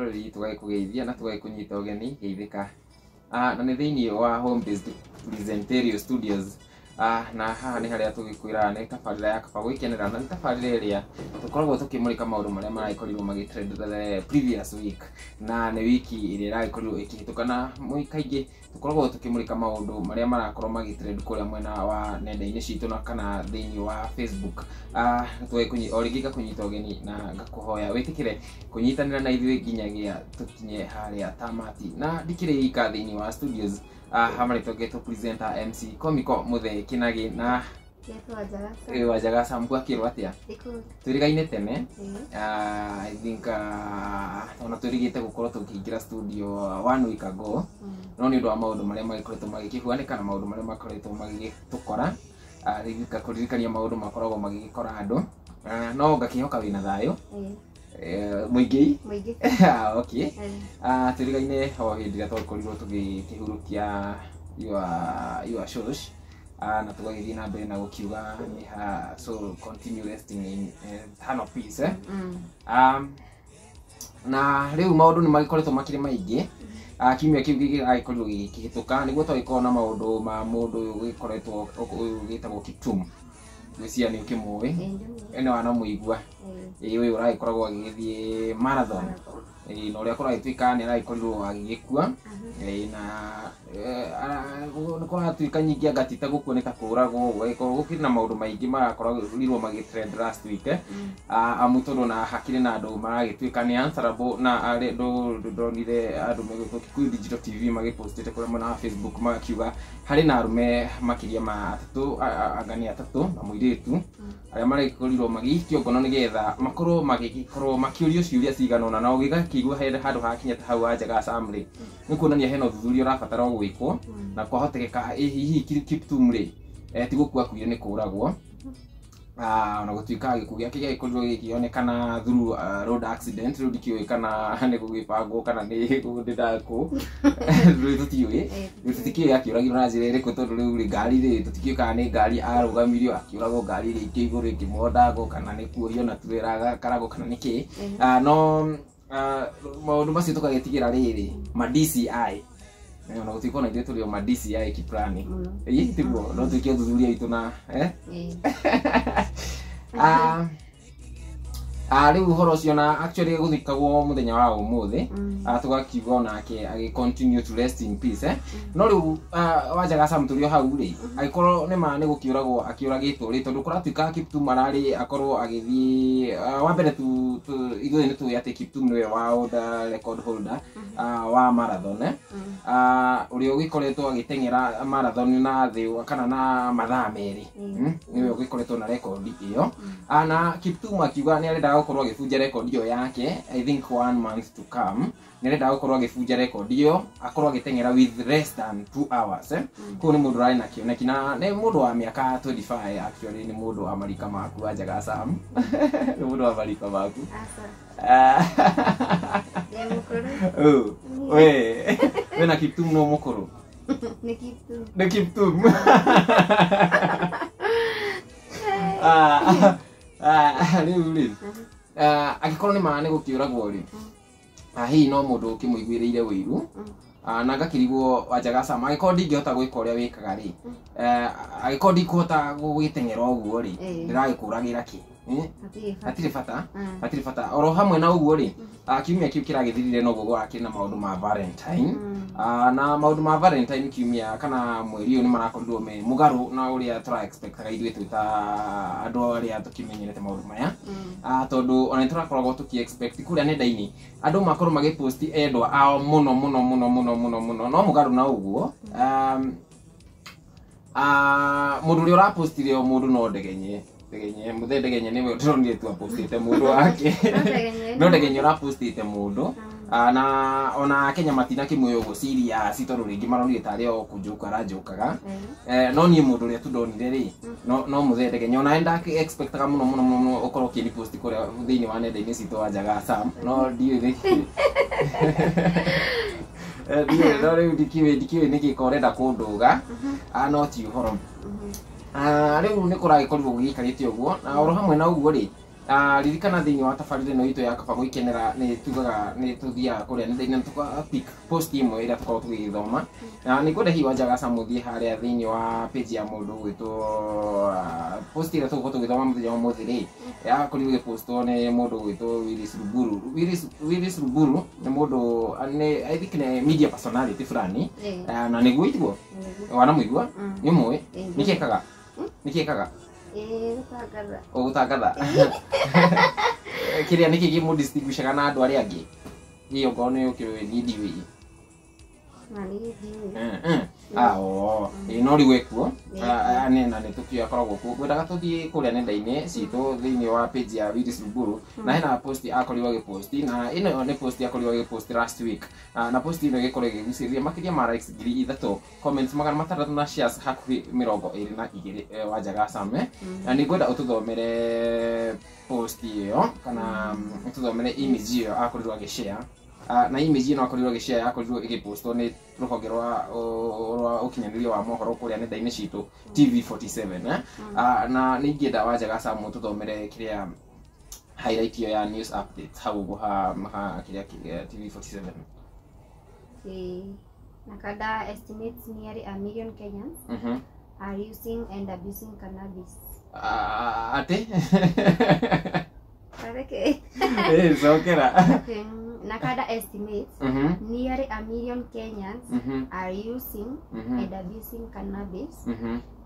rori tugagikugeithia na tugagikunyita ugeni geithika na nĩ thĩinĩ wa Home Based Presenterio Studios na haha nĩ harĩa tũgĩkwĩra nĩ tabarĩra ya kaba gwĩkenera na nĩ tabarĩra ĩrĩa tũkoragwo tũkĩmũrĩka maũndũ marĩa maragĩkorirwo magĩtrend the previous week na nĩ wiki ĩrĩa ĩragĩkorirwo ĩkĩhĩtũka na kaingĩ tũkoragwo tũkĩmũrĩka maũndũ marĩa marakorwo magĩtrend kũrĩa mwena wa nenda-inĩ citũ na kana thĩinĩ wa Facebook o rĩngĩ ngakũnyita ũgeni na ngakũhoya wĩtĩkĩre kũnyitanĩra na ithuĩ nginyagia tũkinye harĩa tamati na ndikĩrĩ ika thĩinĩ wa studios hamwe tũgetwo presenter MC Komiko Muthee Kinagi na Wajagasa mkwakĩrwo atĩa tũrigaine tene I think ona tũrigĩte gũkorwo tũkĩingĩra studio 1 week ago no nĩ ũndũ wa maũndũ marĩa magĩkoretwo magĩkĩhuanĩka na maũndũ marĩa makoretwo magĩgĩtũkora rĩngĩ kũririkania maũndũ makoragwo magĩgĩkora andũ no ngakĩhoka wĩna thayũ mũingĩ okay tũrigaine ho hĩndĩ ĩrĩa twakorirwo tũgĩkĩhurũkia your shows na tugagĩthiĩ na mbere na gũkiuga nĩ ha so continue resting in eternal peace na rĩu maũndũ nĩ magĩkoretwo makĩrĩ maingĩ kiumia kĩu gĩgĩkorirwo gĩkĩhĩtũka nĩguo twagĩkorwo na maũndũ ma mũndũ ũyũ ũgĩkoretwo ũgĩtagwo Kiptum gwĩcia nĩ ũkĩmũĩ ene wanamũigua ũyũ ũragĩkoragwo agĩgĩthiĩ marathon na ũrĩa kũragĩtuĩka nĩ aragĩkorirwo agĩgĩkua na nĩ kũratuĩka nyingĩ agatita gũkua nĩ ta kũragwo gũgĩkorwo gũkĩrĩ na maũndũ maingĩ marakorirwo magĩtrend last week amu tondũ na hakĩrĩ na andũ maragĩtuĩka nĩ answerable na ndonire andũ megũtwo Kikuyu Digital TV magĩpostĩte kũrĩa mwena wa Facebook makiuga harĩ na arũme makĩria ma atatũ angani atatũ na mũirĩtu arĩa maragĩkorirwo magĩikio ngono nĩgetha makorwo makĩũrio ciũria cigana ũna na ũgĩgakĩigua handũ hakinya ta hau Wajagasa rĩ nĩ kuonania hena ũthuthuria ũrabatara gwĩkwo na kwahotekeka hihi Kiptum rĩ ti gũkua akuire nĩ kũragwo na gũtuĩka gĩkuũ gĩake gĩagĩkorirwo gĩkĩonekana through road accident rĩu ndikĩũĩ kana nĩ gũgĩbangwo kana nĩ ndakũ rĩu tũtiũĩ tũtikĩũĩ akĩũragirwo na njĩra ĩrĩkũ tondũ rĩu rĩ ngari rĩ tũtikĩũĩ kana nĩ ngari arũgamirio akĩũragwo ngari rĩ ingĩ igũrũ ĩkĩmondagwo kana nĩ kuohio na turera karagwo kana nĩkĩ no maũndũ macio tũgagĩtigĩra rĩrĩ ma DCI na gũtuĩka na ithuĩ tũrĩ o ma DCI Kiplani tiguo no tuĩke ũthuthuria witũ na rĩu ũhoro ũcio na actually gũthikagwo mũthenya wa ũmũthĩ tũgakiuga onake agĩ-continue to rest in peace no rĩu Wajagasa tũrĩ o hau rĩ agĩkorwo nĩma nĩ gũkĩũragwo akĩũragĩtwo rĩ tondũ kũratuĩka Kiptum ararĩ akorwo agĩthiĩ wa mbere ithuĩ nĩ tũĩ atĩ Kiptum nĩwe world record holder wa marathon ũrĩa ũgĩkoretwo agĩteng'era marathon na thĩ kana na mathaa merĩ nĩwe ũgĩkoretwo na rekondi ĩyo na Kiptum akiuga nĩ arenda gũkorwo agĩbunja rekondi ĩyo yake I think 1 month to come nĩ arenda gũkorwo agĩbunja rekondi ĩyo akorwo agĩteng'era with less than 2 hours kũu nĩ mũndũ ũrarĩ na kĩoneki na nĩ mũndũ wa mĩaka 25 actually nĩ mũndũ wa marika maku Wajagasa nĩ mũndũ wa marika maku wĩna Kiptum no mũkũrũ nĩ Kiptum rĩu rĩ agĩkorwo nĩma nĩ gũkĩũragwo rĩ hihi no mũndũ ũkĩmũiguĩrĩire wĩiru na ngakĩrigwo Wajagasa agĩkorwo ndingĩhota gwĩka ũrĩa wĩkaga rĩ agĩkorwo ndikũhota gũgĩteng'era ũguo rĩ ndĩragĩkũragĩra kĩ hatirĩ bata oro hamwe na ũguo rĩ kiumia kĩu kĩragĩthirire no guo gũrakĩrĩ na maũndũ ma Valentine na maũndũ ma Valentine kiumia kana mweri ũyũ nĩ marakorirwo me mũgarũ na ũrĩa tũra-expectaga ithuĩ twĩ ta andũ arĩa tũkĩmenyerete maũndũ maya tondũ ona nĩtũrakoragwo tũkĩ-expect kũrĩa nenda-inĩ andũ makorwo magĩposti endwa ao mũno no mũgarũ na ũguo mũndũ ũrĩa ũrapostire o mũndũ no ndegenye Muthee Ndegenye nĩwe ndĩronire tu apostĩte mũndũ wake no Ndegenye ũrapostĩte mũndũ na ona Kenya matinakĩmũoya ũguo serious tondũ rĩngĩ maronire tarĩ o kũnjoka aranjokaga no niĩ mũndũ ũrĩa tu ndonire rĩ no Muthee Ndegenye ona ndakĩ-expectaga mũno ũkorwo ũkĩniposti kũrĩa thĩinĩ wa nenda-inĩ citũ Wajagasa no ndiũĩ no rĩu ndikĩũĩ nĩkĩ ũrenda kũndũga no ti ũhoro rĩu nĩ kũragĩkorirwo gũgĩikarĩte ũguo na oro hamwe na ũguo rĩ ririkana thiini wa tabarĩra ĩno itũ ya kaba gũikenera nĩ tugaga nĩ tuthiaga kũrĩa nenda-inĩ pick post imwe ĩrĩa tũkoragwo tũgĩgĩthoma na nĩ ngwenda hihi Wanjagaca mũthiĩ harĩa thĩinĩ wa page ya mũndũ gwĩtwo post ĩrĩa tũgũkorwo tũgĩthoma mũthenya wa ũmũthĩ rĩ yakorirwo ĩgĩpostwo nĩ mũndũ gwĩtwo Willis Ruburu nĩ mũndũ I think nĩ media personality fulani na nĩguo ituo wanamũigua nĩ mũĩ nĩkĩekaga gũtangatha kĩrĩa nĩkĩ kĩmũdistinguishaga na andũ arĩa angĩ hiyo ngoro nĩ ũkĩũĩ niĩ ndiũĩ no rĩu ekuo na nĩ tũkĩakoragwo kuo ngwendaga tũthiĩ kũrĩa nenda-inĩ citũ thĩinĩ wa page ya Willis Ruburu na hena post akorirwo agĩposti na ĩno nĩ post akorirwo agĩposti last week na post ĩno ĩgĩkorwo ĩgĩgucĩrĩria makĩria ma likes 3,000 comments 600 na shares hakuhĩ 22 Wanjagaca na nĩ ngwenda ũtũthomere post ĩyo kana ũtũthomere image ĩyo akorirwo agĩshare na image ĩno akorirwo agĩshare yakorirwo ĩgĩpostwo nĩ rũhonge rwa ũkinyanĩria wa mohoro kũrĩa nenda-inĩ citũ TV47 na nĩ ingĩenda Wanjagaca mũtũthomere kĩrĩa highlight ĩyo ya news updates hau ũguo kĩrĩa TV47. Nakada estimates nearly 1 million Kenyans are using and abusing cannabis. Ate? Nakada estimates nearly 1 million Kenyans are using and abusing cannabis,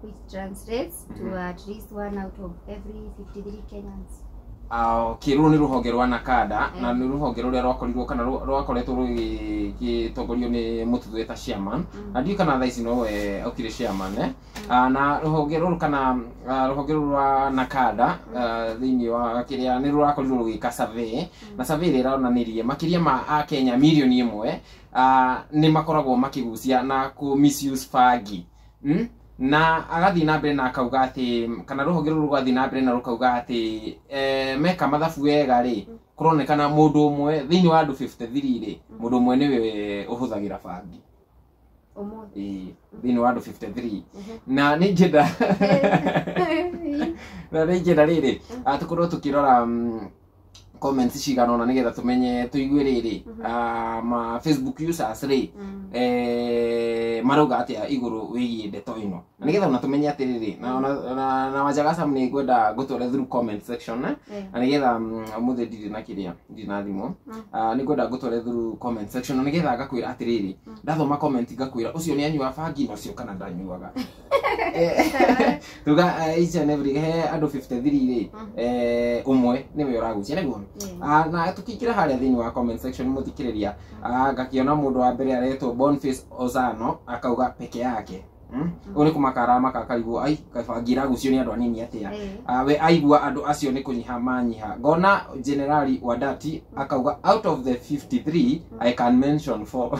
which translates to at least 1 out of every 53 Kenyans. Kĩrũ nĩ rũhonge rwa Nakada na nĩ rũhonge rũrĩa rwakorirwo kana rwakoretwo rũgĩtongorio nĩ mũtuthu weta chairman na ndiũ kana thaa ici no we aukire chairman na rũhonge rũrũ kana rũhonge rũrũ rwa Nakada thĩinĩ wa kĩrĩa nĩ rũrakorirwo rũgĩka survey na survey ĩrĩa ĩronanirie makĩria ma Akenya milioni 1 nĩ makoragwo makĩgucia na ku misuse bangi na agathi na mbere na akauga atĩ kana rũhonge rũrũ rwathi na mbere na rũkauga atĩ meka mathabu wega rĩ kũronekana mũndũ ũmwe thĩinĩ wa andũ 53 rĩ mũndũ ũmwe nĩwe ũhũthagĩra bangi thĩinĩ wa andũ 53 na nĩ ingĩenda rĩrĩ tũkorwo tũkĩrora comments cigana ona nigetha tumenye tuigue riri ma Facebook users ri marauga atia iguru wigie ndeto ino nigetha ona tumenye atiriri na Wanjagaca ni ngwenda gutware through comment section na nigetha muthe ndiri na kiria ndiri na thimu ni ngwenda gutware through comment section nigetha ngakwira atiriri ndathoma comment ngakwira ucio ni anyua bangi no cio kana ndanyuaga tuga each and every he andu 53 ri umwe niwe uragucia niguo na tukikira haria thini wa comment section muthikiriria ngakiona mundu wa mbere aretwo Boniface Ozano akauga peke yake uri kumakara makakarigu ai kabangira gucio ni andu anini atia we aigua andu acio ni kunyiha manyiha ngona generali Wadati akauga out of the 53 I can mention 4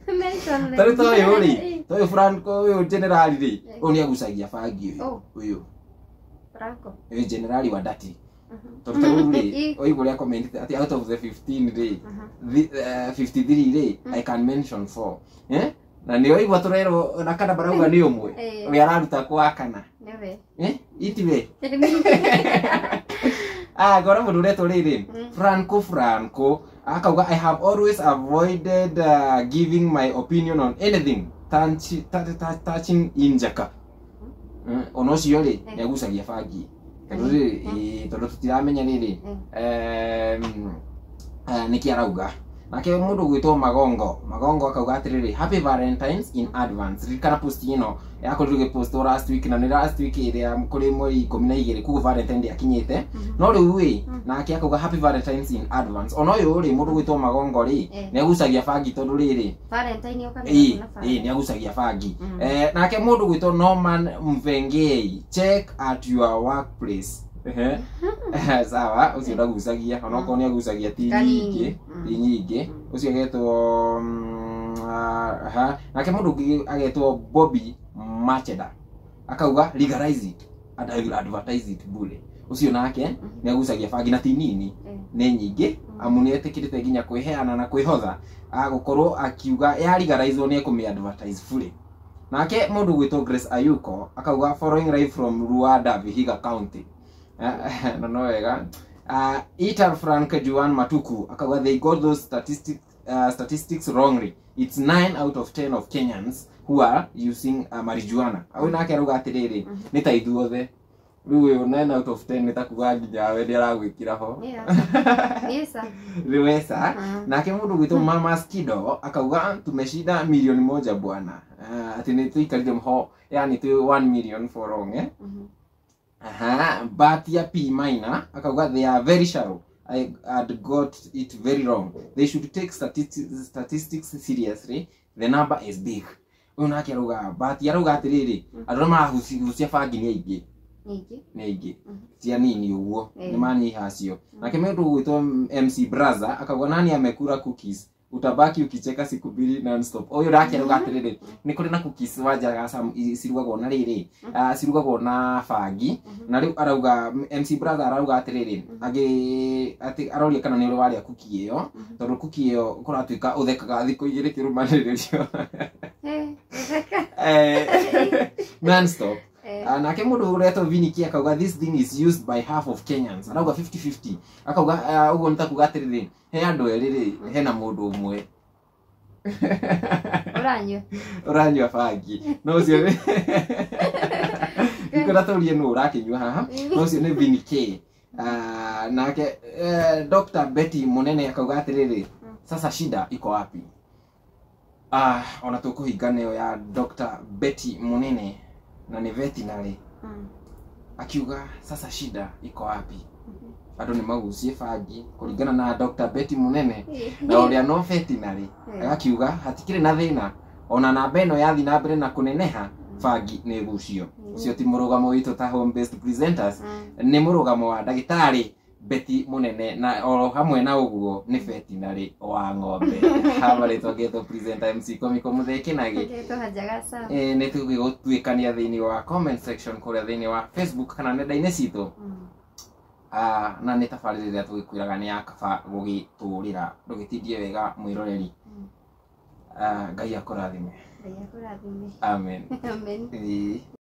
mention tari toyo Franco uyu generali ri oni agucagia bangi uyu Franco generali Wadati totally oiguria comment ati out of the 15 ri 53 ri I can mention 4 na ni oigua turero na kana barauga ni umwe we araruta kwa kana newe itiwe gora mundu reto riri Franco akauga I have always avoided giving my opinion on anything touching Injaka ono cio ri negucagia bangi tondu tutiramenya riri niki arauga nake mundu gwitwo Magongo akauga atiriri happy Valentines in advance rikana post ino yakorirwo post last week na ni last week iria kuri mweri 12 kugo Valentine ndi akinyite no riu wi nake akauga happy Valentines in advance ono uyu ri mundu gwitwo Magongo ri ni agucagia bangi tondu riri Valentine yokana ni agucagia bangi nake mundu gwitwo Norman Mvengei check at your workplace sawa ucio ndagucagia ona ko ni agucagia ti nyingi ucio getwo nake mundu agetwo Bobby Macheda akauga legalize it and I will advertise it bure ucio nake ni agucagia bangi na ti nini ni nyingi amuni etikirite ginya kwiheana na kwihotha agukorwo akiuga ya legalize ni ekumi advertise bure nake mundu gwitwo Grace Ayuko akauga following live from Ruanda Vihiga County no wega. Itar Frank Juan Matuku akauga they got those statistics wrongly. It's 9 out of 10 of Kenyans who are using marijuana. Au nake aruga atiriri ni ta ithuothe. Riu 9 out of 10 nitakuga nginya we ndi aragwikira ho. Riwesa. Nake mundu gwitu Mama Skido akauga tumeshinda milioni moja bwana. Ati ni tuikarire ho, yani tu 1 million for wrong but ya P minor akauga they are very shallow. I had got it very wrong. They should take statistics seriously. The number is big. Una kiaruga but yaruga atiriri aroma husia fagi ni aige tia nini uguo ni mani hacio nake medu gwitwo MC Braza akauga nani amekura cookies utabaki ukicheka siku mbili non stop. Oyo rakiaruga atiriri ni kuri na cookies wajaga sirugagwo na riri sirugagwo na fagi na riu arauga MC Braza arauga atiriri ati aroria kana ni uri waria cookie iyo tondu cookie iyo kuratuika uthekaga thiko igiri kirumaniririo non stop. Nake mundu ureto Viniki akauga this thing is used by half of Kenyans. Arauga 50-50. Akauga ugo nitakuga atiriri he andu eriri hena mundu umwe uranywa fagi no cio ikora turie no urakinywa haha no cio ni Viniki. Nake Dr. Betty Munene akauga atiriri sasa shida iko wapi? Ona tukuhinga neo ya Dr. Betty Munene na ni veterinary akiuga sasa shida iko wapi? Ado ni magucie fagi kuringana na Dr. Betty Munene na uria no veterinary akiuga hatikire na thina ona namba eno yathi na mbere na kuneneha fagi ni gucio ucio ti murugamo witu ta home based presenters ni murugamo wa ndagitari Betty Munene na oro hamwe na uguo ni veterinary wa ng'ombe habari togeto presenter MC Komiko Muthekinagi ni tugigutwikania thiini wa comment section kuria thiini wa Facebook kana nenda-ini citu na ni tabarĩra ĩrĩa tũgĩkwĩraga nĩ yakaba gũgĩtũrĩra ndũgĩtindie wega mwĩroreri. Ngai akũrathime. Amen.